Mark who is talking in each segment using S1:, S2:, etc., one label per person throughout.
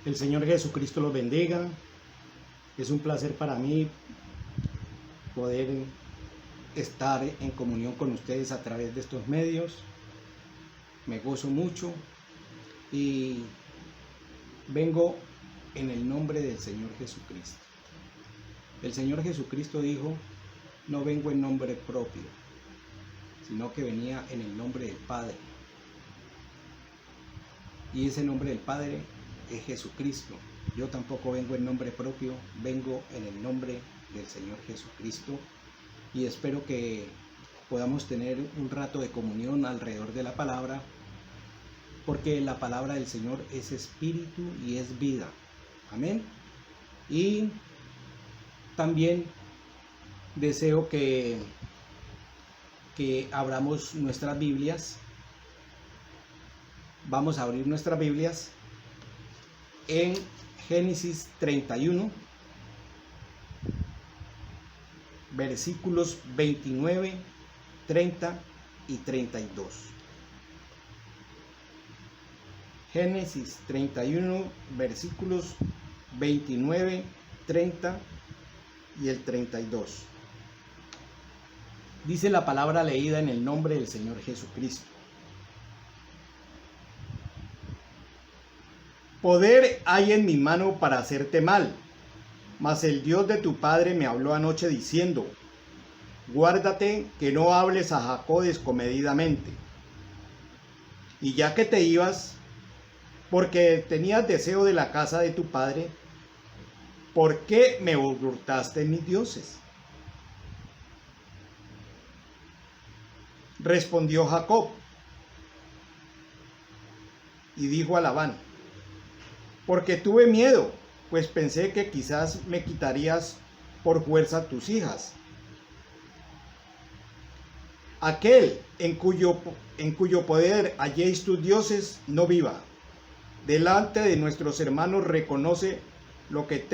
S1: El Señor Jesucristo los bendiga. Es un placer para mí poder estar en comunión con ustedes a través de estos medios. Me gozo mucho y vengo en el nombre del Señor Jesucristo. El Señor Jesucristo dijo: no vengo en nombre propio, sino que venía en el nombre del Padre. Y ese nombre del Padre es Jesucristo. Yo tampoco vengo en nombre propio, vengo en el nombre del Señor Jesucristo. Y espero que podamos tener un rato de comunión alrededor de la palabra, porque la palabra del Señor es espíritu y es vida. Amén. Y también deseo que abramos nuestras Biblias. Vamos a abrir nuestras Biblias en Génesis 31, versículos 29, 30 y 32. Génesis 31, versículos 29, 30 y el 32. Dice la palabra leída en el nombre del Señor Jesucristo. Poder hay en mi mano para hacerte mal, mas el Dios de tu padre me habló anoche diciendo: guárdate que no hables a Jacob descomedidamente. Y ya que te ibas, porque tenías deseo de la casa de tu padre, ¿por qué me hurtaste en mis dioses? Respondió Jacob y dijo a Labán: porque tuve miedo, pues pensé que quizás me quitarías por fuerza tus hijas. Aquel en cuyo poder halléis tus dioses no viva. Delante de nuestros hermanos reconoce lo que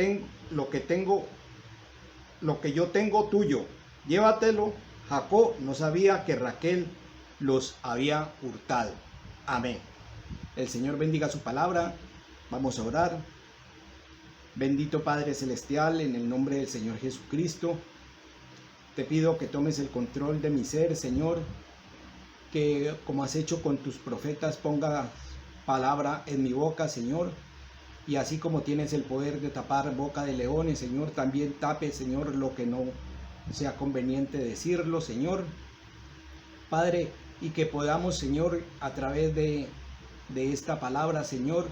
S1: yo tengo tuyo. Llévatelo. Jacob no sabía que Raquel los había hurtado. Amén. El Señor bendiga su palabra. Vamos a orar. Bendito Padre Celestial, en el nombre del Señor Jesucristo, te pido que tomes el control de mi ser, Señor, que como has hecho con tus profetas, pongas palabra en mi boca, Señor, y así como tienes el poder de tapar boca de leones, Señor, también tape, Señor, lo que no sea conveniente decirlo, Señor. Padre, y que podamos, Señor, a través de esta palabra, Señor,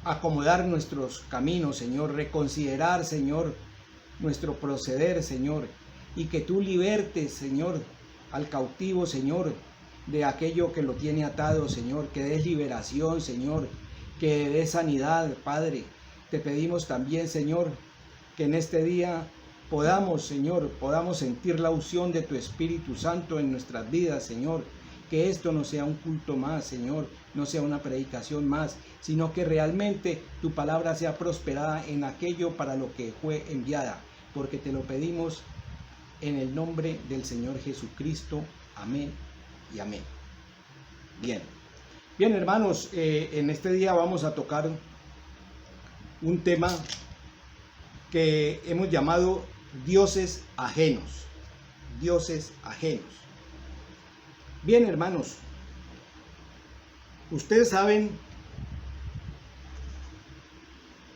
S1: acomodar nuestros caminos, Señor, reconsiderar, Señor, nuestro proceder, Señor, y que tú libertes, Señor, al cautivo, Señor, de aquello que lo tiene atado, Señor, que des liberación, Señor, que des sanidad, Padre. Te pedimos también, Señor, que en este día podamos, Señor, podamos sentir la unción de tu Espíritu Santo en nuestras vidas, Señor. Que esto no sea un culto más, Señor, no sea una predicación más, sino que realmente tu palabra sea prosperada en aquello para lo que fue enviada, porque te lo pedimos en el nombre del Señor Jesucristo. Amén y amén. Bien, hermanos, en este día vamos a tocar un tema que hemos llamado dioses ajenos. Dioses ajenos. Bien, hermanos, ustedes saben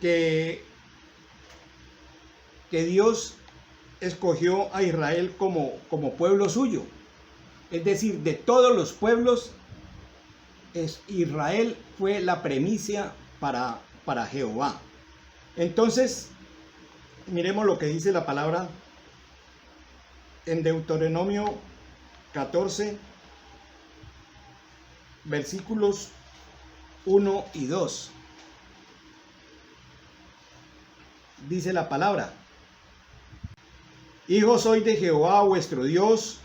S1: que Dios escogió a Israel como pueblo suyo. Es decir, de todos los pueblos, Israel fue la primicia para Jehová. Entonces, miremos lo que dice la palabra en Deuteronomio 14, versículos 1 y 2. Dice la palabra: hijos sois de Jehová vuestro Dios,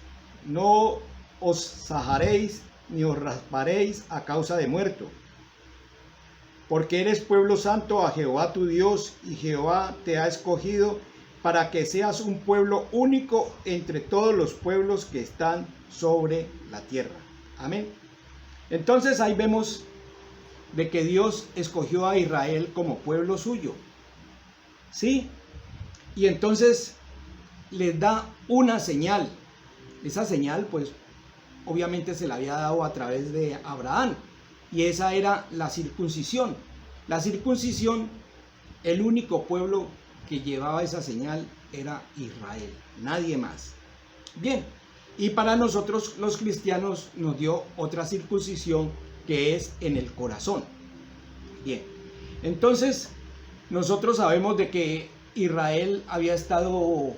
S1: no os sajaréis ni os rasparéis a causa de muerto, porque eres pueblo santo a Jehová tu Dios, y Jehová te ha escogido para que seas un pueblo único entre todos los pueblos que están sobre la tierra. Amén. Entonces ahí vemos de que Dios escogió a Israel como pueblo suyo. ¿Sí? Y entonces les da una señal. Esa señal, pues, obviamente se la había dado a través de Abraham. Y esa era la circuncisión. La circuncisión, el único pueblo que llevaba esa señal era Israel, nadie más. Bien, y para nosotros los cristianos nos dio otra circuncisión que es en el corazón. Bien, entonces nosotros sabemos de que Israel había estado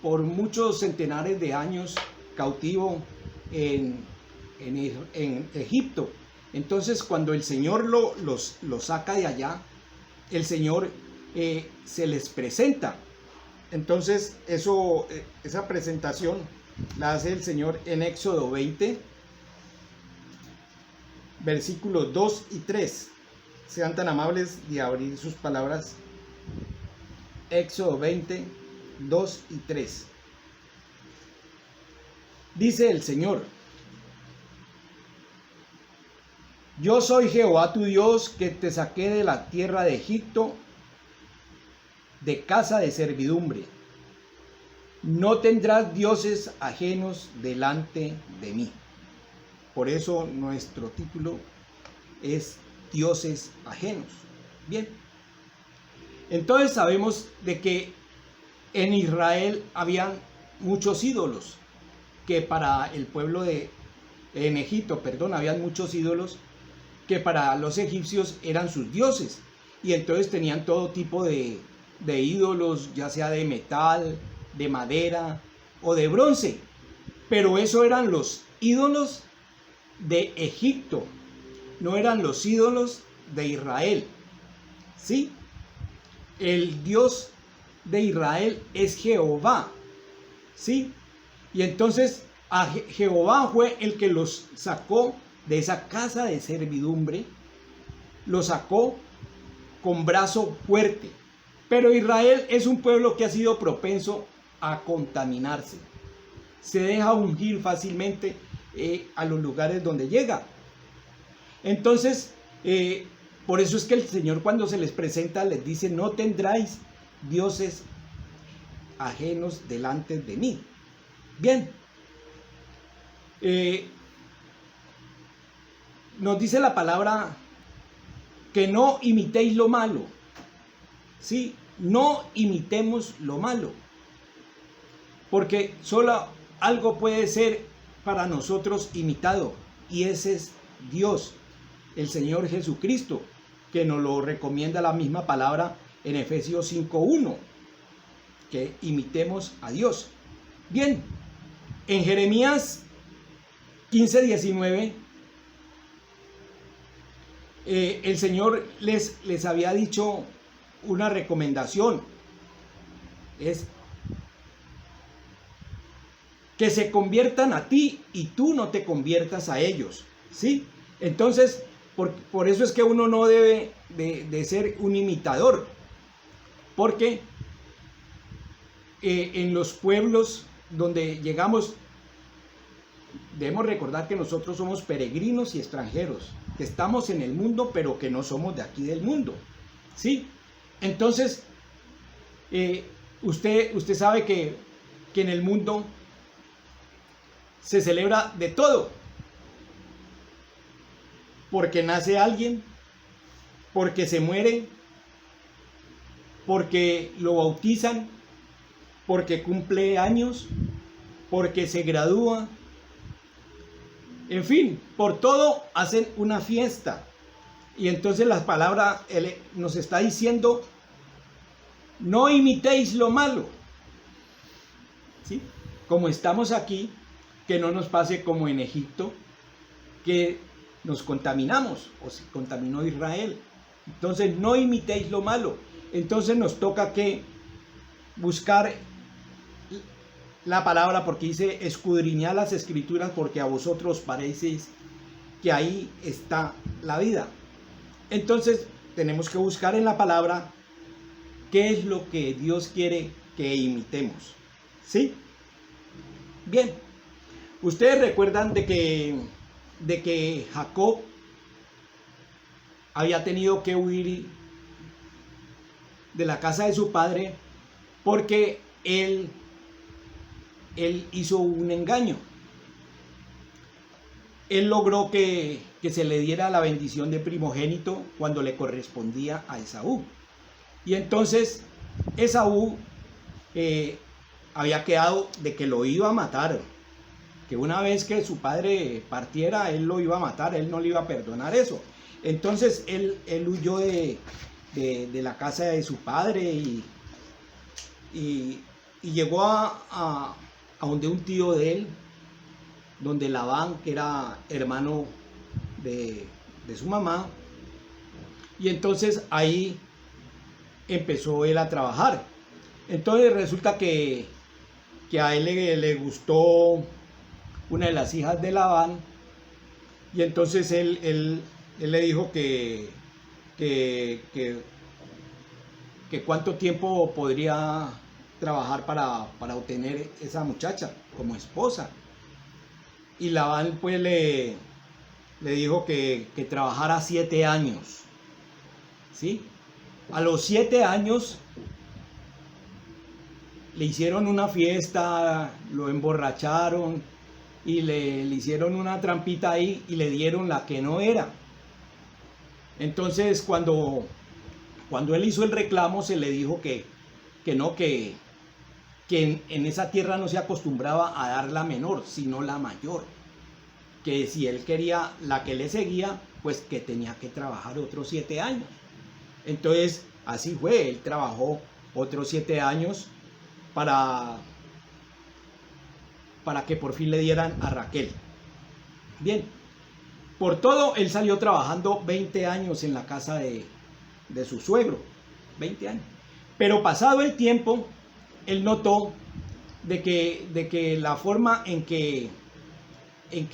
S1: por muchos centenares de años cautivo en Egipto. Entonces cuando el Señor los saca de allá, el Señor se les presenta. Entonces esa presentación la hace el Señor en Éxodo 20, versículos 2 y 3. Sean tan amables de abrir sus palabras. Éxodo 20, 2 y 3. Dice el Señor: Yo soy Jehová tu Dios, que te saqué de la tierra de Egipto, de casa de servidumbre. No tendrás dioses ajenos delante de mí. Por eso nuestro título es Dioses ajenos. Bien. Entonces sabemos de que en Israel habían muchos ídolos, que para el pueblo en Egipto, habían muchos ídolos que para los egipcios eran sus dioses. Y entonces tenían todo tipo de ídolos, ya sea de metal, de madera o de bronce. Pero eso eran los ídolos de Egipto, no eran los ídolos de Israel. ¿Sí? El Dios de Israel es Jehová. ¿Sí? Y entonces a Jehová fue el que los sacó de esa casa de servidumbre, los sacó con brazo fuerte. Pero Israel es un pueblo que ha sido propenso a contaminarse. Se deja ungir fácilmente a los lugares donde llega. Entonces, por eso es que el Señor, cuando se les presenta, les dice: no tendráis dioses ajenos delante de mí. Bien. Nos dice la palabra que no imitéis lo malo. Sí, no imitemos lo malo. Porque solo algo puede ser para nosotros imitado, y ese es Dios, el Señor Jesucristo, que nos lo recomienda la misma palabra en Efesios 5:1, que imitemos a Dios. Bien, en Jeremías 15:19, el Señor les había dicho una recomendación, es que se conviertan a ti y tú no te conviertas a ellos, ¿sí? Entonces, por eso es que uno no debe de ser un imitador, porque en los pueblos donde llegamos, debemos recordar que nosotros somos peregrinos y extranjeros, que estamos en el mundo, pero que no somos de aquí del mundo, ¿sí? Entonces, usted sabe que en el mundo se celebra de todo, porque nace alguien, porque se muere, porque lo bautizan, porque cumple años, porque se gradúa, en fin, por todo hacen una fiesta. Y entonces la palabra nos está diciendo: no imitéis lo malo, ¿sí? Como estamos aquí, que no nos pase como en Egipto, que nos contaminamos, o se contaminó Israel. Entonces no imitéis lo malo. Entonces nos toca que buscar la palabra, porque dice: escudriñad las escrituras, porque a vosotros parecéis que ahí está la vida. Entonces tenemos que buscar en la palabra qué es lo que Dios quiere que imitemos, ¿sí? Bien, ustedes recuerdan de que Jacob había tenido que huir de la casa de su padre porque él hizo un engaño. Él logró que se le diera la bendición de primogénito cuando le correspondía a Esaú. Y entonces Esaú había quedado de que lo iba a matar, que una vez que su padre partiera, él lo iba a matar, él no le iba a perdonar eso. Entonces él huyó de la casa de su padre y llegó a donde un tío de él, donde Labán, que era hermano de su mamá, y entonces ahí empezó él a trabajar. Entonces resulta que a él le gustó una de las hijas de Labán, y entonces él le dijo que cuánto tiempo podría trabajar para obtener esa muchacha como esposa. Y Labán pues le dijo que trabajara 7 años, ¿sí? A los 7 años le hicieron una fiesta, lo emborracharon y le hicieron una trampita ahí y le dieron la que no era. Entonces cuando él hizo el reclamo, se le dijo que en esa tierra no se acostumbraba a dar la menor, sino la mayor. Que si él quería la que le seguía, pues que tenía que trabajar otros 7 años. Entonces así fue, él trabajó otros 7 años para que por fin le dieran a Raquel. Bien, por todo él salió trabajando 20 años en la casa de su suegro, 20 años. Pero pasado el tiempo, él notó de que la forma en que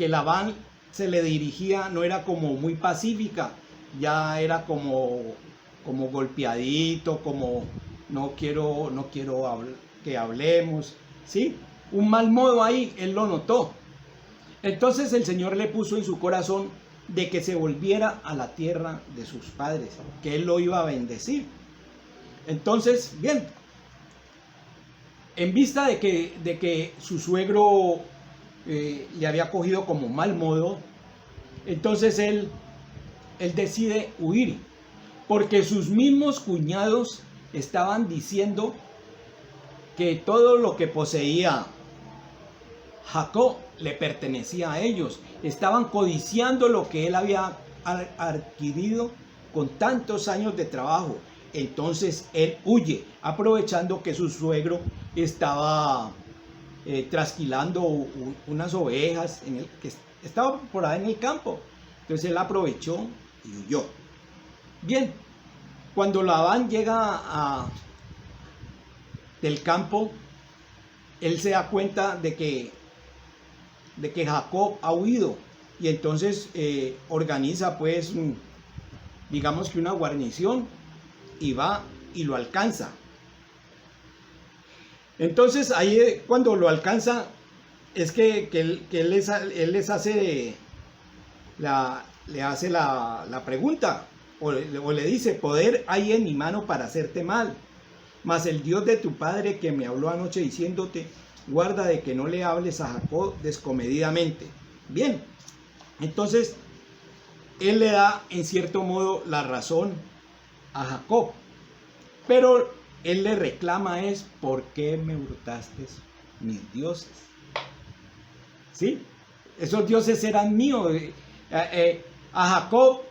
S1: Labán se le dirigía no era como muy pacífica, ya era como golpeadito, como no quiero que hablemos, ¿sí? Un mal modo ahí, él lo notó. Entonces el Señor le puso en su corazón de que se volviera a la tierra de sus padres, que él lo iba a bendecir. Entonces, bien, en vista de que su suegro le había cogido como mal modo, entonces él decide huir, porque sus mismos cuñados estaban diciendo que todo lo que poseía Jacob le pertenecía a ellos. Estaban codiciando lo que él había adquirido con tantos años de trabajo. Entonces él huye, aprovechando que su suegro estaba trasquilando unas ovejas que estaba por ahí en el campo. Entonces él aprovechó y huyó. Bien, cuando Labán llega del campo, él se da cuenta de que Jacob ha huido, y entonces organiza pues digamos que una guarnición, y va y lo alcanza. Entonces ahí cuando lo alcanza es que él les hace la pregunta, o le dice: poder hay en mi mano para hacerte mal, mas el Dios de tu padre que me habló anoche diciéndote, guarda de que no le hables a Jacob descomedidamente. Bien, entonces él le da en cierto modo la razón a Jacob, pero él le reclama es: ¿por qué me hurtaste mis dioses? ¿Sí? Esos dioses eran míos. A Jacob,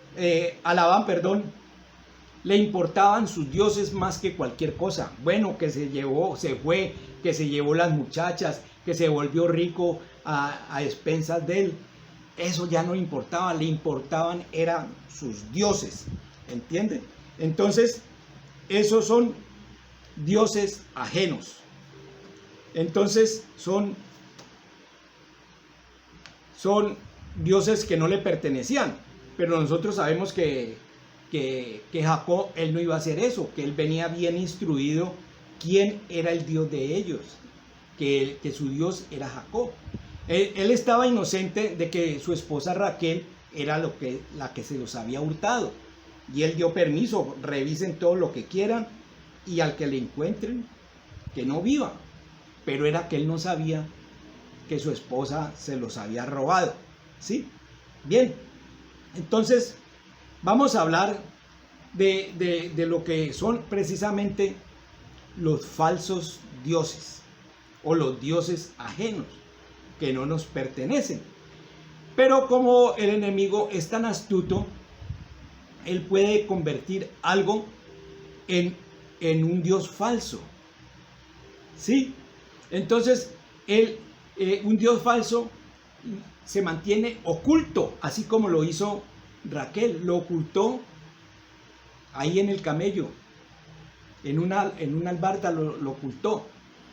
S1: a Labán, perdón, le importaban sus dioses más que cualquier cosa. Bueno, que se fue, que se llevó las muchachas, que se volvió rico a expensas de él. Eso ya no importaba, le importaban eran sus dioses, ¿entienden? Entonces, esos son dioses ajenos. Entonces, son dioses que no le pertenecían. Pero nosotros sabemos que Jacob, él no iba a hacer eso, que él venía bien instruido quién era el Dios de ellos, que su Dios era Jacob. Él estaba inocente de que su esposa Raquel era la que se los había hurtado. Y él dio permiso, revisen todo lo que quieran y al que le encuentren, que no viva. Pero era que él no sabía que su esposa se los había robado. ¿Sí? Bien, entonces vamos a hablar de lo que son precisamente los falsos dioses o los dioses ajenos que no nos pertenecen. Pero como el enemigo es tan astuto, él puede convertir algo en un dios falso. ¿Sí? Entonces, un dios falso se mantiene oculto, así como lo hizo Raquel, lo ocultó ahí en el camello, en una albarda lo ocultó.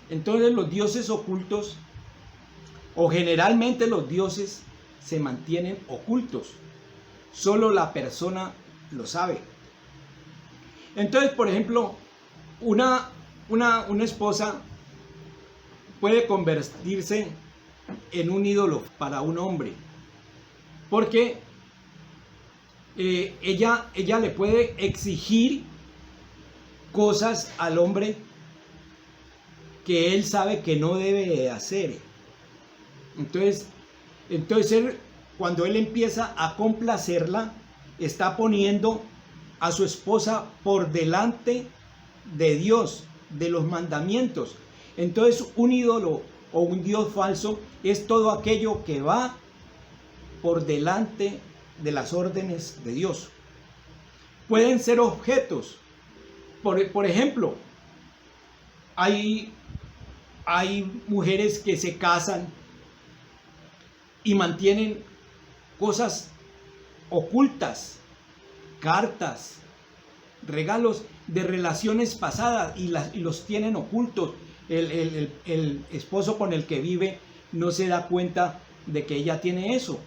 S1: Entonces los dioses ocultos, o generalmente los dioses, se mantienen ocultos. Solo la persona lo sabe. Entonces, por ejemplo, una esposa puede convertirse en un ídolo para un hombre, porque ella le puede exigir cosas al hombre que él sabe que no debe hacer. Entonces cuando él empieza a complacerla, está poniendo a su esposa por delante de Dios, de los mandamientos. Entonces un ídolo o un dios falso es todo aquello que va por delante de las órdenes de Dios. Pueden ser objetos. Por ejemplo, hay mujeres que se casan y mantienen cosas ocultas, cartas, regalos de relaciones pasadas y los tienen ocultos. El esposo con el que vive no se da cuenta de que ella tiene eso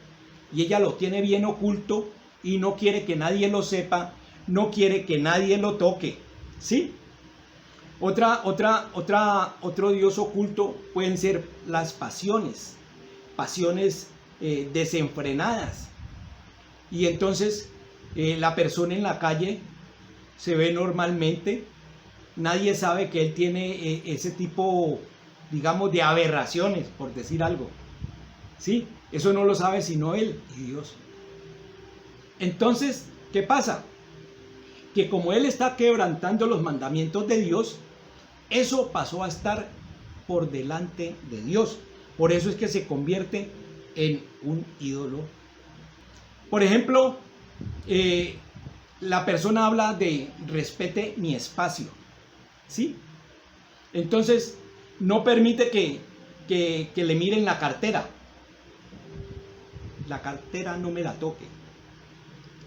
S1: y ella lo tiene bien oculto y no quiere que nadie lo sepa, no quiere que nadie lo toque. ¿Sí? Otro dios oculto pueden ser las pasiones desenfrenadas. Y entonces la persona en la calle se ve normalmente, nadie sabe que él tiene ese tipo, digamos, de aberraciones, por decir algo. ¿Sí? Eso no lo sabe sino él y Dios. Entonces, ¿qué pasa? Que como él está quebrantando los mandamientos de Dios, eso pasó a estar por delante de Dios. Por eso es que se convierte en un ídolo. Por ejemplo, la persona habla de respete mi espacio. ¿Sí? Entonces, no permite que le miren la cartera. La cartera no me la toque.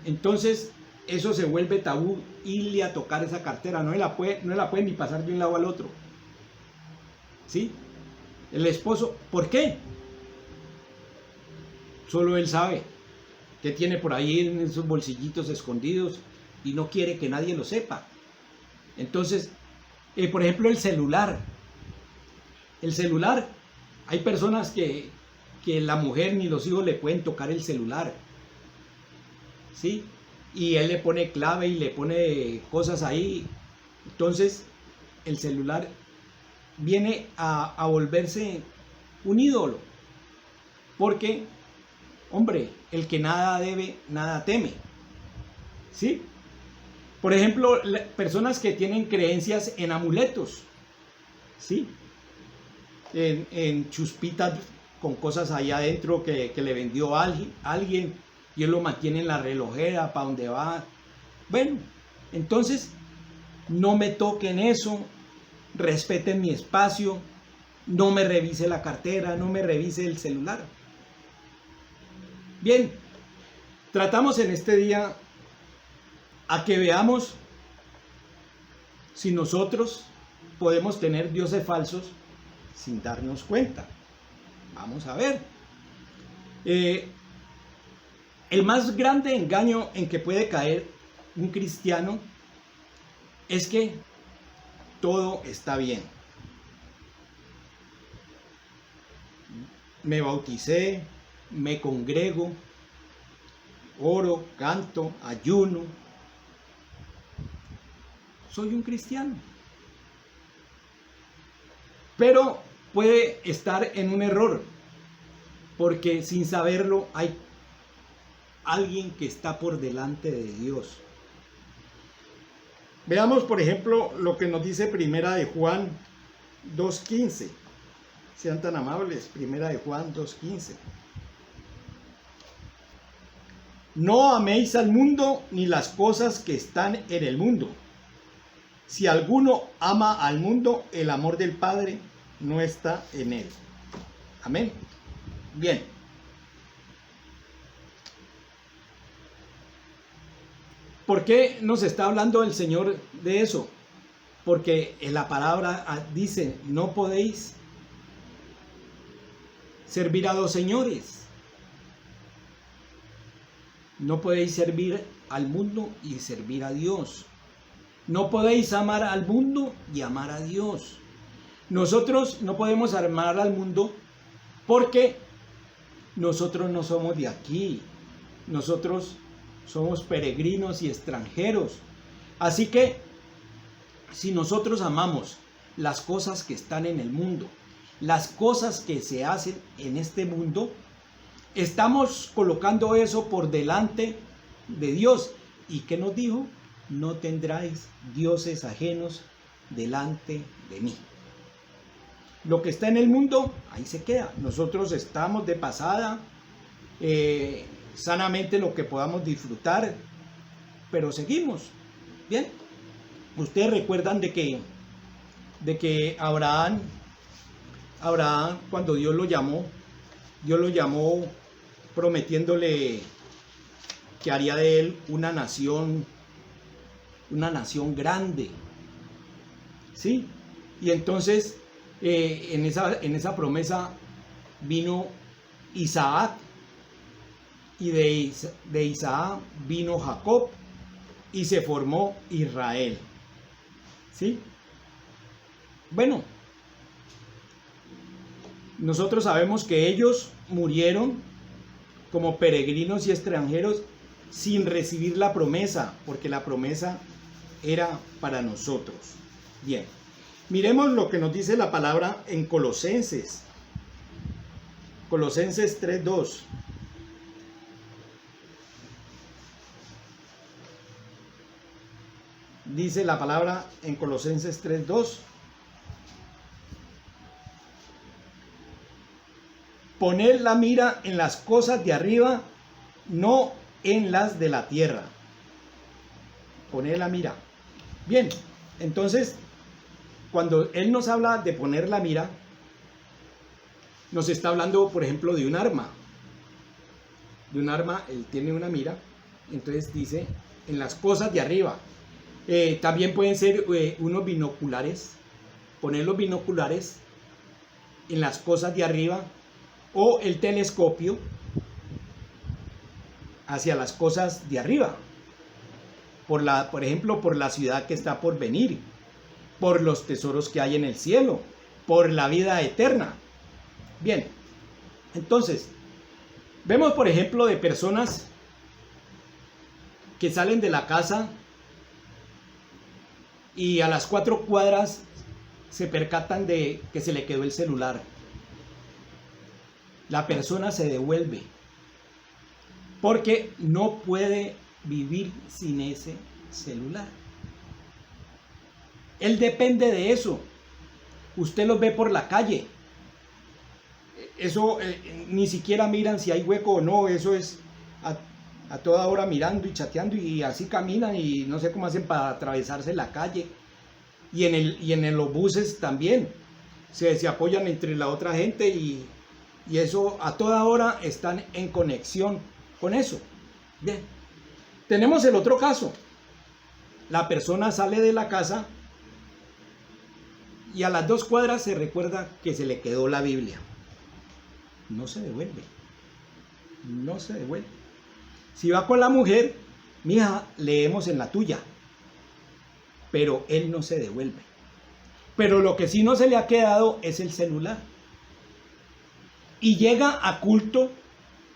S1: Entonces, eso se vuelve tabú, irle a tocar esa cartera. No la puede ni pasar de un lado al otro. ¿Sí? El esposo, ¿por qué? Solo él sabe que tiene por ahí en esos bolsillitos escondidos y no quiere que nadie lo sepa. Entonces, por ejemplo, el celular. El celular, hay personas que la mujer ni los hijos le pueden tocar el celular. ¿Sí? Y él le pone clave y le pone cosas ahí. Entonces, el celular viene a volverse un ídolo. Porque, hombre, el que nada debe, nada teme. ¿Sí? Por ejemplo, personas que tienen creencias en amuletos. ¿Sí? En chuspitas con cosas ahí adentro que le vendió alguien y él lo mantiene en la relojera para donde va. Bueno, entonces no me toquen eso, respeten mi espacio, no me revise la cartera, no me revise el celular. Bien, tratamos en este día a que veamos si nosotros podemos tener dioses falsos sin darnos cuenta. Vamos a ver. El más grande engaño en que puede caer un cristiano es que todo está bien. Me bauticé, me congrego, oro, canto, ayuno, soy un cristiano. Pero puede estar en un error, porque sin saberlo hay alguien que está por delante de Dios. Veamos, por ejemplo, lo que nos dice Primera de Juan 2:15. Sean tan amables, Primera de Juan 2:15. No améis al mundo ni las cosas que están en el mundo. Si alguno ama al mundo, el amor del Padre no está en él. Amén. Bien. ¿Por qué nos está hablando el Señor de eso? Porque en la palabra dice, no podéis servir a dos señores. No podéis servir al mundo y servir a Dios. No podéis amar al mundo y amar a Dios. Nosotros no podemos amar al mundo porque nosotros no somos de aquí. Nosotros somos peregrinos y extranjeros. Así que si nosotros amamos las cosas que están en el mundo, las cosas que se hacen en este mundo, estamos colocando eso por delante de Dios. ¿Y qué nos dijo? No tendráis dioses ajenos delante de mí. Lo que está en el mundo, ahí se queda. Nosotros estamos de pasada, sanamente lo que podamos disfrutar, pero seguimos. Bien, ustedes recuerdan de que Abraham, cuando Dios lo llamó prometiéndole que haría de él una nación grande, ¿sí? Y entonces en esa promesa vino Isaac, y de Isaac vino Jacob, y se formó Israel, ¿sí? Bueno, nosotros sabemos que ellos murieron como peregrinos y extranjeros sin recibir la promesa, porque la promesa era para nosotros. Bien, miremos lo que nos dice la palabra en Colosenses. Colosenses 3:2. Dice la palabra en Colosenses 3:2. Poned la mira en las cosas de arriba, no en las de la tierra. Poned la mira. Bien, entonces, cuando Él nos habla de poner la mira, nos está hablando, por ejemplo, de un arma. De un arma, Él tiene una mira, entonces dice, en las cosas de arriba. También pueden ser unos binoculares, poner los binoculares en las cosas de arriba, o el telescopio hacia las cosas de arriba, por ejemplo, por la ciudad que está por venir, por los tesoros que hay en el cielo, por la vida eterna. Bien, entonces, vemos por ejemplo de personas que salen de la casa y a las 4 cuadras se percatan de que se le quedó el celular. La persona se devuelve porque no puede vivir sin ese celular. Él depende de eso. Usted los ve por la calle. Eso ni siquiera miran si hay hueco o no. Eso es a toda hora mirando y chateando, y así caminan y no sé cómo hacen para atravesarse la calle. Y en los buses también. Se apoyan entre la otra gente y eso a toda hora están en conexión con eso. Bien. Tenemos el otro caso. La persona sale de la casa y a las 2 cuadras se recuerda que se le quedó la Biblia. No se devuelve. No se devuelve. Si va con la mujer, mija, leemos en la tuya. Pero él no se devuelve. Pero lo que sí no se le ha quedado es el celular. Y llega a culto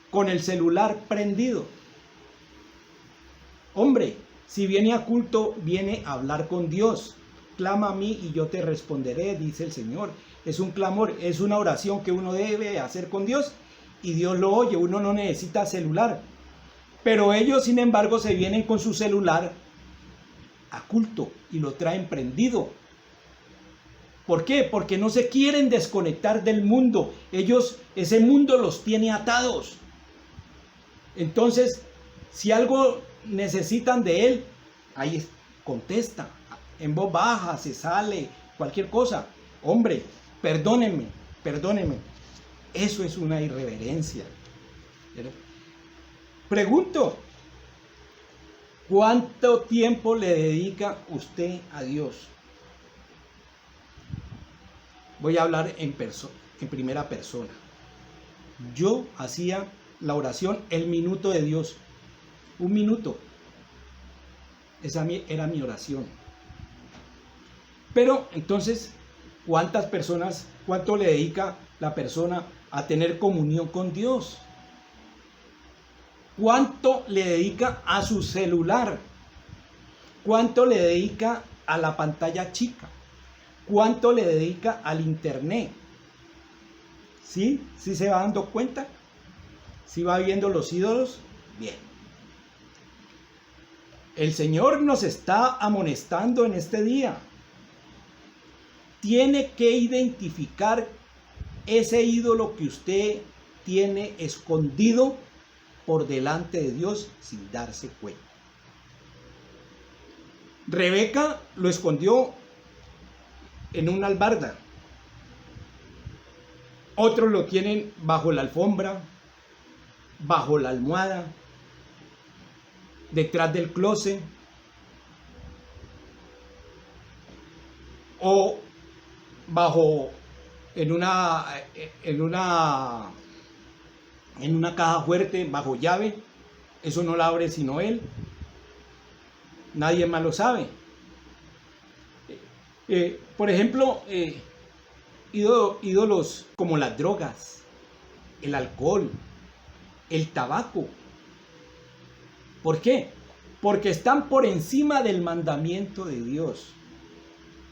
S1: con el celular prendido. Hombre, Si viene a culto, viene a hablar con Dios. Clama a mí y yo te responderé, dice el Señor. Es un clamor, es una oración que uno debe hacer con Dios y Dios lo oye. Uno no necesita celular. Pero ellos, sin embargo, se vienen con su celular a culto y lo traen prendido. ¿Por qué? Porque no se quieren desconectar del mundo. Ellos, ese mundo los tiene atados. Entonces, si algo necesitan de él, ahí contesta. En voz baja, se sale, cualquier cosa. Hombre, perdónenme. Eso es una irreverencia. Pregunto, ¿cuánto tiempo le dedica usted a Dios? Voy a hablar en primera persona. Yo hacía la oración, el minuto de Dios. 1 minuto. Esa era mi oración. Pero entonces, cuánto le dedica la persona a tener comunión con Dios? ¿Cuánto le dedica a su celular? ¿Cuánto le dedica a la pantalla chica? ¿Cuánto le dedica al internet? ¿Sí? ¿Sí se va dando cuenta? ¿Sí va viendo los ídolos? Bien. El Señor nos está amonestando en este día. Tiene que identificar ese ídolo que usted tiene escondido por delante de Dios sin darse cuenta. Rebeca lo escondió en una albarda. Otros lo tienen bajo la alfombra, bajo la almohada, detrás del closet, o en una caja fuerte, bajo llave. Eso no la abre sino él. Nadie más lo sabe. Por ejemplo, ídolos como las drogas, el alcohol, el tabaco. ¿Por qué? Porque están por encima del mandamiento de Dios,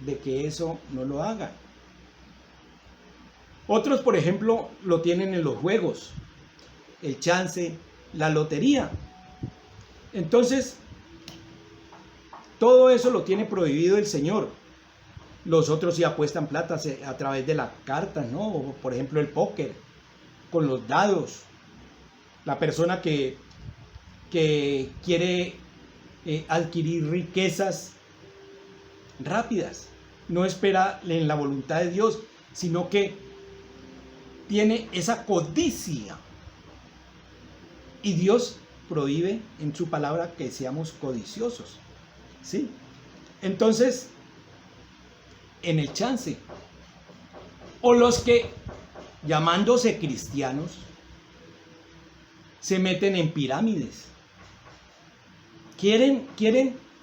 S1: de que eso no lo hagan. Otros, por ejemplo, lo tienen en los juegos, el chance, la lotería. Entonces, todo eso lo tiene prohibido el Señor. Los otros sí apuestan plata a través de las cartas, ¿no? O, por ejemplo, el póker, con los dados. La persona que quiere adquirir riquezas rápidas, no espera en la voluntad de Dios, sino que tiene esa codicia. Y Dios prohíbe en su palabra que seamos codiciosos, ¿sí? Entonces, en el chance, o los que, llamándose cristianos, se meten en pirámides. Quieren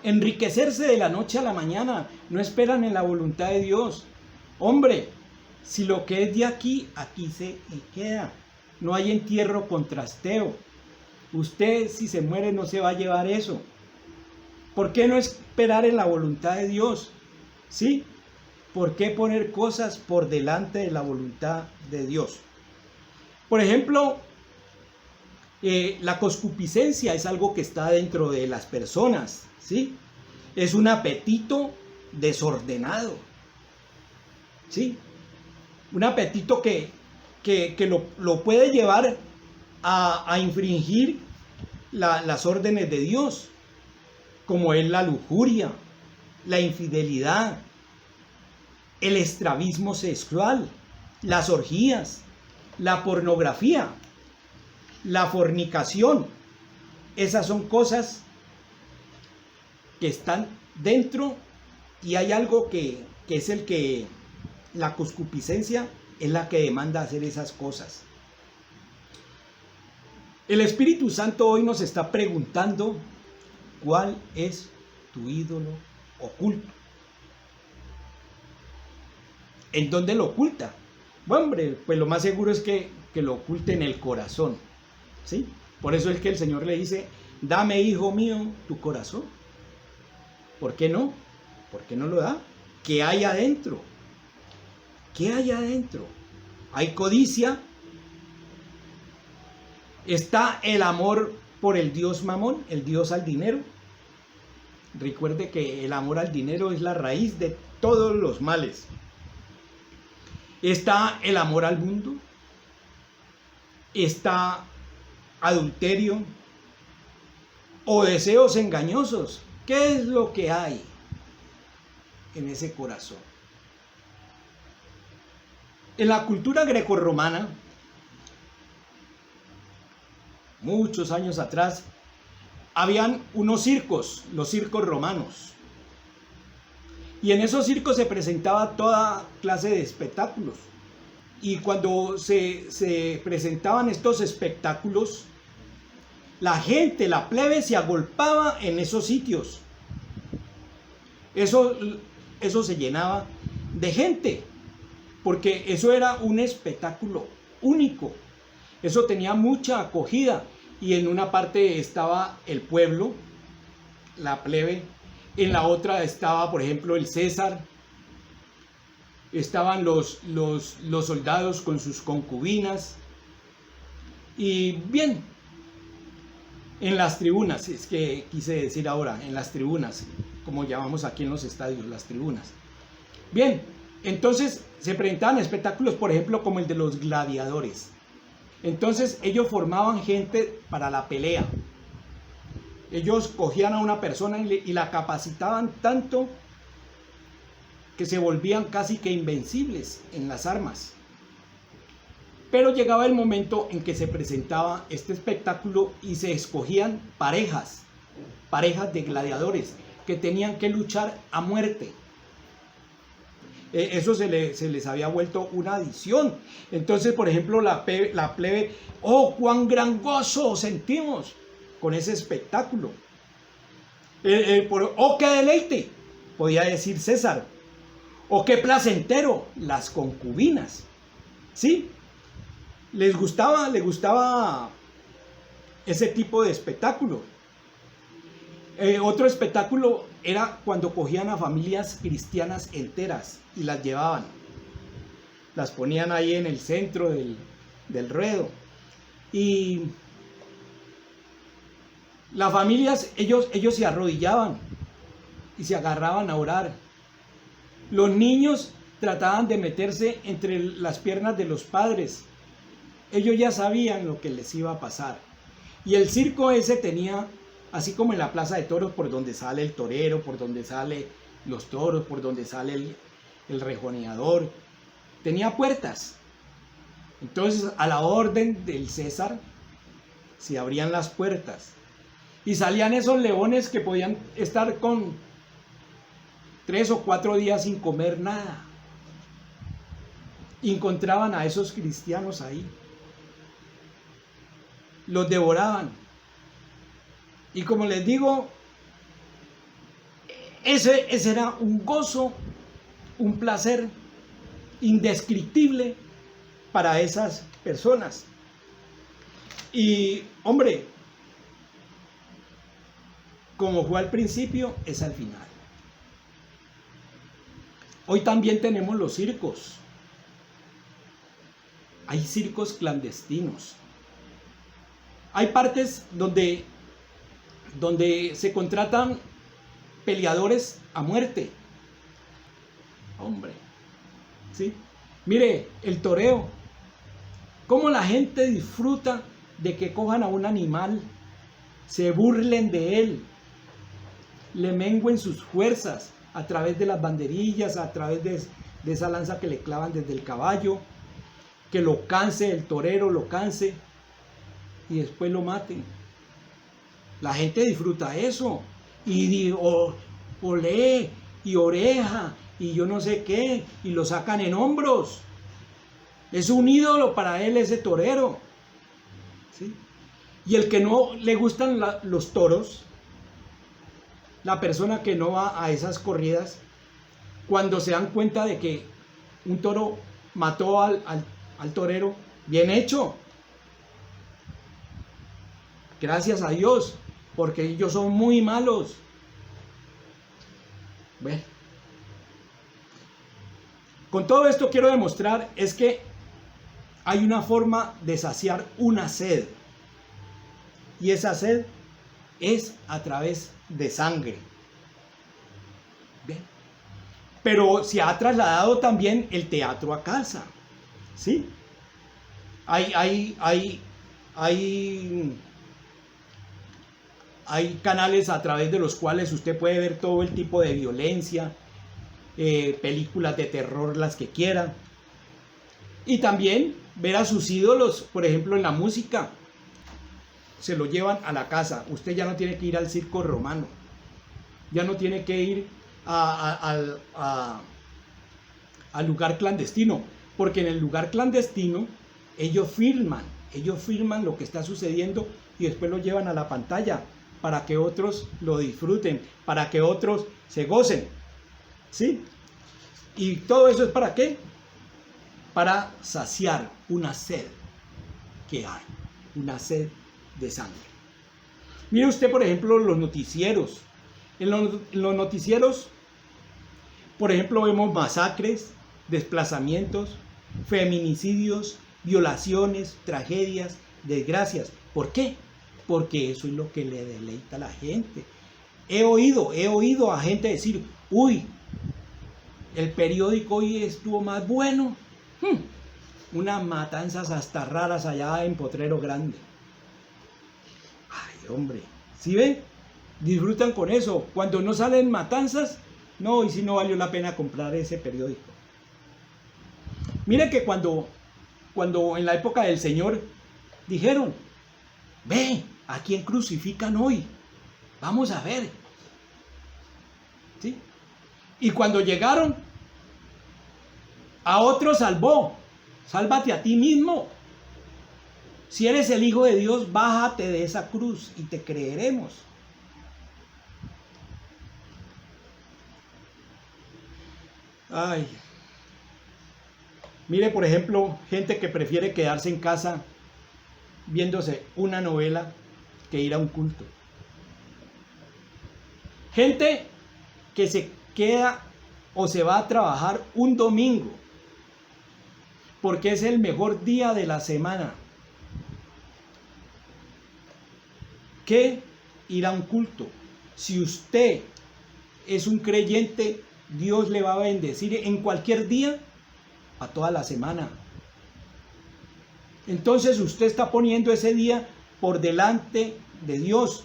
S1: enriquecerse de la noche a la mañana, no esperan en la voluntad de Dios. Hombre, si lo que es de aquí, aquí se queda. No hay entierro con trasteo. Usted, si se muere, no se va a llevar eso. ¿Por qué no esperar en la voluntad de Dios? ¿Sí? ¿Por qué poner cosas por delante de la voluntad de Dios? Por ejemplo, la concupiscencia es algo que está dentro de las personas, ¿sí? Es un apetito desordenado, ¿sí? Un apetito que lo puede llevar a infringir las órdenes de Dios, como es la lujuria, la infidelidad, el estrabismo sexual, las orgías, la pornografía, la fornicación. Esas son cosas que están dentro, y hay algo que es la concupiscencia es la que demanda hacer esas cosas. El Espíritu Santo hoy nos está preguntando: ¿cuál es tu ídolo oculto? ¿En dónde lo oculta? Bueno, hombre, pues lo más seguro es que lo oculte en el corazón, ¿sí? Por eso es que el Señor le dice: dame, hijo mío, tu corazón. ¿Por qué no? ¿Por qué no lo da? ¿Qué hay adentro? ¿Qué hay adentro? Hay codicia. Está el amor por el dios Mamón, el dios al dinero. Recuerde que el amor al dinero es la raíz de todos los males. Está el amor al mundo. Está adulterio o deseos engañosos. ¿Qué es lo que hay en ese corazón? En la cultura grecorromana, muchos años atrás, habían unos circos, los circos romanos. Y en esos circos se presentaba toda clase de espectáculos. Y cuando se presentaban estos espectáculos, la gente, la plebe, se agolpaba en esos sitios. Eso se llenaba de gente, porque eso era un espectáculo único. Eso tenía mucha acogida. Y en una parte estaba el pueblo, la plebe. En la otra estaba, por ejemplo, el César. Estaban los soldados con sus concubinas. Y bien, en las tribunas, es que quise decir ahora, en las tribunas, como llamamos aquí en los estadios, las tribunas. Bien, entonces se presentaban espectáculos, por ejemplo, como el de los gladiadores. Entonces ellos formaban gente para la pelea. Ellos cogían a una persona y la capacitaban tanto que se volvían casi que invencibles en las armas. Pero llegaba el momento en que se presentaba este espectáculo y se escogían parejas de gladiadores que tenían que luchar a muerte. Eso se les había vuelto una adicción. Entonces, por ejemplo, la plebe, ¡oh, cuán gran gozo sentimos con ese espectáculo! ¡Oh, qué deleite!, podía decir César. ¡Oh, qué placentero! Las concubinas. ¿Sí? Les gustaba ese tipo de espectáculo. Otro espectáculo era cuando cogían a familias cristianas enteras y las llevaban. Las ponían ahí en el centro del ruedo. Y las familias, ellos se arrodillaban y se agarraban a orar. Los niños trataban de meterse entre las piernas de los padres. Ellos ya sabían lo que les iba a pasar. Y el circo ese tenía, así como en la plaza de toros, por donde sale el torero, por donde sale los toros, por donde sale el rejoneador, tenía puertas. Entonces, a la orden del César, se abrían las puertas y salían esos leones que podían estar con 3 o 4 días sin comer nada. Encontraban a esos cristianos ahí, los devoraban. Y como les digo, ese era un gozo, un placer indescriptible para esas personas. Y hombre, como fue al principio, es al final. Hoy también tenemos los circos. Hay circos clandestinos. Hay partes donde se contratan peleadores a muerte. Hombre, ¿sí? Mire, el toreo. Cómo la gente disfruta de que cojan a un animal, se burlen de él, le mengüen sus fuerzas a través de las banderillas, a través de esa lanza que le clavan desde el caballo, que lo canse, el torero lo canse y después lo maten. La gente disfruta eso y olé y oreja y yo no sé qué, y lo sacan en hombros. Es un ídolo para él ese torero, ¿sí? Y el que no le gustan los toros, la persona que no va a esas corridas, cuando se dan cuenta de que un toro mató al torero, bien hecho, gracias a Dios, porque ellos son muy malos. Bueno, con todo esto quiero demostrar es que hay una forma de saciar una sed. Y esa sed es a través de sangre. Bien. Pero se ha trasladado también el teatro a casa. ¿Sí? Hay canales a través de los cuales usted puede ver todo el tipo de violencia, películas de terror, las que quiera. Y también ver a sus ídolos, por ejemplo, en la música. Se lo llevan a la casa. Usted ya no tiene que ir al circo romano. Ya no tiene que ir al lugar clandestino. Porque en el lugar clandestino ellos filman lo que está sucediendo y después lo llevan a la pantalla para que otros lo disfruten, para que otros se gocen. ¿Sí? ¿Y todo eso es para qué? Para saciar una sed que hay, una sed de sangre. Mire usted, por ejemplo, los noticieros. En los noticieros, por ejemplo, vemos masacres, desplazamientos, feminicidios, violaciones, tragedias, desgracias. ¿Por qué? Porque eso es lo que le deleita a la gente. He oído a gente decir, uy, el periódico hoy estuvo más bueno. Unas matanzas hasta raras allá en Potrero Grande. Ay, hombre, ¿sí ven? Disfrutan con eso. Cuando no salen matanzas, no, y si no valió la pena comprar ese periódico. Mire que cuando en la época del Señor dijeron, ve, ¿a quién crucifican hoy? Vamos a ver. ¿Sí? Y cuando llegaron, a otro salvó. Sálvate a ti mismo. Si eres el Hijo de Dios, bájate de esa cruz y te creeremos. Ay. Mire, por ejemplo, gente que prefiere quedarse en casa viéndose una novela que ir a un culto. Gente que se queda o se va a trabajar un domingo porque es el mejor día de la semana, que ir a un culto. Si usted es un creyente, Dios le va a bendecir en cualquier día, a toda la semana. Entonces usted está poniendo ese día por delante de Dios.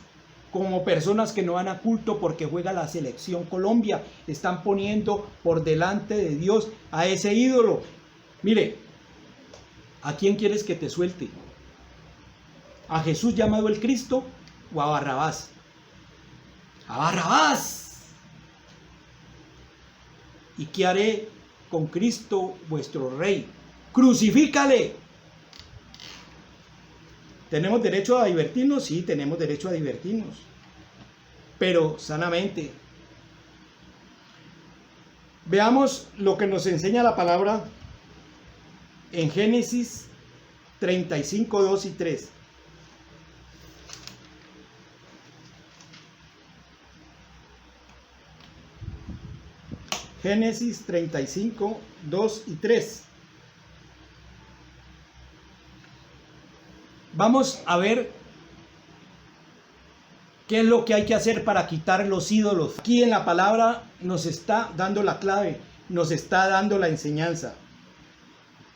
S1: Como personas que no van a culto porque juega la selección Colombia, están poniendo por delante de Dios a ese ídolo. Mire, ¿a quién quieres que te suelte? ¿A Jesús llamado el Cristo o a Barrabás? ¡A Barrabás! ¿Y qué haré con Cristo vuestro Rey? ¡Crucifícale! ¿Tenemos derecho a divertirnos? Sí, tenemos derecho a divertirnos, pero sanamente. Veamos lo que nos enseña la palabra en Génesis 35, 2 y 3. Génesis 35, 2 y 3. Vamos a ver qué es lo que hay que hacer para quitar los ídolos. Aquí en la palabra nos está dando la clave, nos está dando la enseñanza.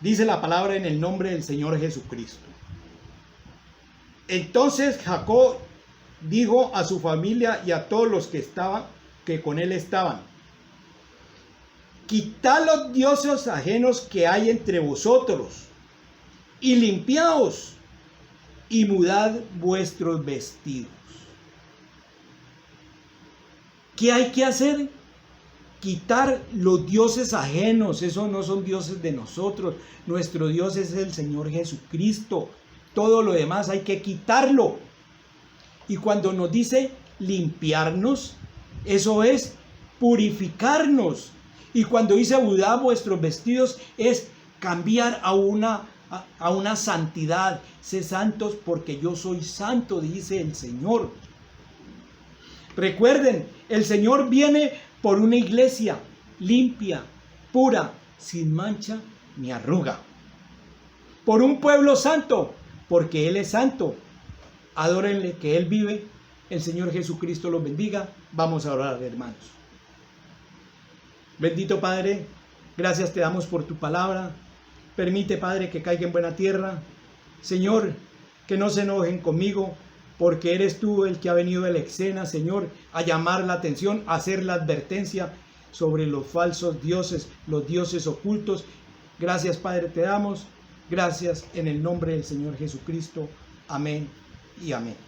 S1: Dice la palabra en el nombre del Señor Jesucristo. Entonces Jacob dijo a su familia y a todos los que con él estaban: quitad los dioses ajenos que hay entre vosotros y limpiaos y mudad vuestros vestidos. ¿Qué hay que hacer? Quitar los dioses ajenos. Esos no son dioses de nosotros. Nuestro Dios es el Señor Jesucristo. Todo lo demás hay que quitarlo. Y cuando nos dice limpiarnos, eso es purificarnos. Y cuando dice mudad vuestros vestidos, es cambiar a una santidad. Sé santos porque yo soy santo, dice el Señor. Recuerden, el Señor viene por una iglesia limpia, pura, sin mancha ni arruga. Por un pueblo santo, porque Él es santo. Adórenle que Él vive. El Señor Jesucristo los bendiga. Vamos a orar, hermanos. Bendito Padre, gracias te damos por tu palabra. Permite, Padre, que caiga en buena tierra. Señor, que no se enojen conmigo, porque eres tú el que ha venido de la escena, Señor, a llamar la atención, a hacer la advertencia sobre los falsos dioses, los dioses ocultos. Gracias, Padre, te damos. Gracias en el nombre del Señor Jesucristo. Amén y amén.